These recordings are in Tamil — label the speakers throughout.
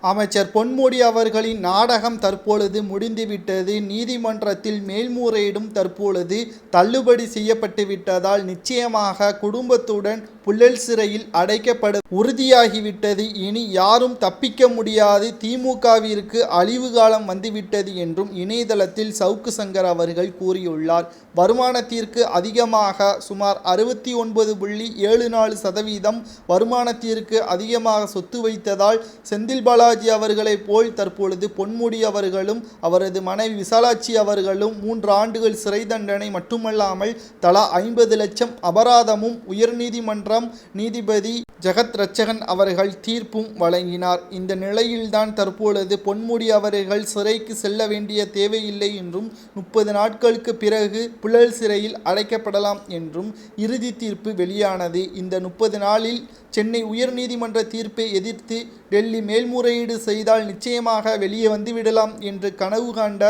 Speaker 1: அமைச்சர் பொன்முடி அவர்களின் நாடகம் தற்பொழுது முடிந்துவிட்டது. நீதிமன்றத்தில் மேல்முறையீடும் தற்பொழுது தள்ளுபடி செய்யப்பட்டு விட்டதால் நிச்சயமாக குடும்பத்துடன் புழல் சிறையில் அடைக்கப்பட உறுதியாகிவிட்டது. இனி யாரும் தப்பிக்க முடியாது. திமுகவிற்கு அழிவு காலம் வந்துவிட்டது என்றும் இணையதளத்தில் சவுக்கு சங்கர் அவர்கள் கூறியுள்ளார். வருமானத்திற்கு அதிகமாக சுமார் 69.74% வருமானத்திற்கு அதிகமாக சொத்து வைத்ததால் செந்தில் பாலாஜி அவர்களை போல் தற்பொழுது பொன்முடி அவர்களும் அவரது மனைவி விசாலாட்சி அவர்களும் 3 ஆண்டுகள் சிறை தண்டனை மட்டுமல்லாமல் தலா 50 லட்சம் அபராதமும் உயர்நீதிமன்றம் நீதிபதி ஜெகத் ரட்சகன் அவர்கள் தீர்ப்பும் வழங்கினார். இந்த நிலையில்தான் தற்பொழுது பொன்முடி அவர்கள் சிறைக்கு செல்ல வேண்டிய தேவையில்லை என்றும் 30 நாட்களுக்கு பிறகு புழல் சிறையில் அடைக்கப்படலாம் என்றும் இறுதி தீர்ப்பு வெளியானது. இந்த 30 நாளில் சென்னை உயர்நீதிமன்ற தீர்ப்பை எதிர்த்து டெல்லி மேல்முறையீடு செய்தால் நிச்சயமாக வெளியே வந்துவிடலாம் என்று கனவு கண்ட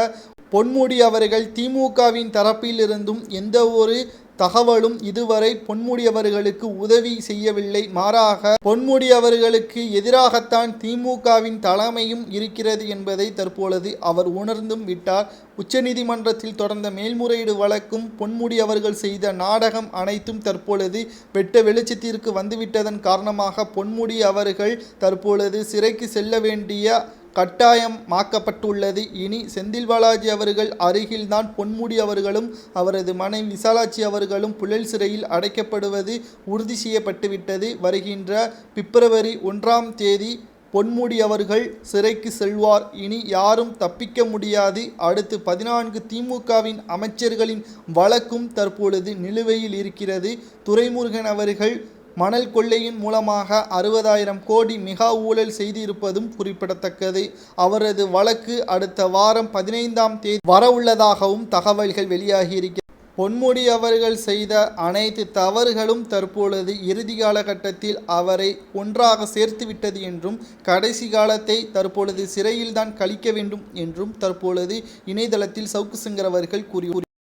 Speaker 1: பொன்முடி அவர்கள் திமுகவின் தரப்பிலிருந்தும் எந்த ஒரு தகவலும் இதுவரை பொன்முடி அவர்களுக்கு உதவி செய்யவில்லை. மாறாக பொன்முடி அவர்களுக்கு எதிராகத்தான் திமுகவின் தலைமையும் இருக்கிறது என்பதை தற்பொழுது அவர் உணர்ந்தும் விட்டார். உச்சநீதிமன்றத்தில் தொடர்ந்த மேல்முறையீடு வழக்கும் பொன்முடி அவர்கள் செய்த நாடகம் அனைத்தும் தற்பொழுது வெட்ட வெளிச்சத்திற்கு வந்துவிட்டதன் காரணமாக பொன்முடி அவர்கள் தற்பொழுது சிறைக்கு செல்ல வேண்டிய கட்டாயமாக்கப்பட்டுள்ளது. இனி செந்தில் பாலாஜி அவர்கள் அருகில்தான் பொன்முடி அவர்களும் அவரது மனைவி விசாலாட்சி அவர்களும் புழல் சிறையில் அடைக்கப்படுவது உறுதி செய்யப்பட்டுவிட்டது. வருகின்ற பிப்ரவரி 1ஆம் தேதி பொன்முடி அவர்கள் சிறைக்கு செல்வார். இனி யாரும் தப்பிக்க முடியாது. அடுத்து 14 திமுகவின் அமைச்சர்களின் வழக்கும் தற்பொழுது நிலுவையில் இருக்கிறது. துரைமுருகன் அவர்கள் மணல் கொள்ளையின் மூலமாக 60,000 கோடி மெகா ஊழல் செய்திருப்பதும் குறிப்பிடத்தக்கது. அவரது வழக்கு அடுத்த வாரம் 15ஆம் தேதி வரவுள்ளதாகவும் தகவல்கள் வெளியாகியிருக்கிறது. பொன்முடி அவர்கள் செய்த அனைத்து தவறுகளும் தற்பொழுது இறுதி காலகட்டத்தில் அவரை ஒன்றாக சேர்த்துவிட்டது என்றும் கடைசி காலத்தை தற்பொழுது சிறையில்தான் கழிக்க வேண்டும் என்றும் தற்பொழுது இணையதளத்தில் சவுக்கு சங்கர் அவர்கள் கூறி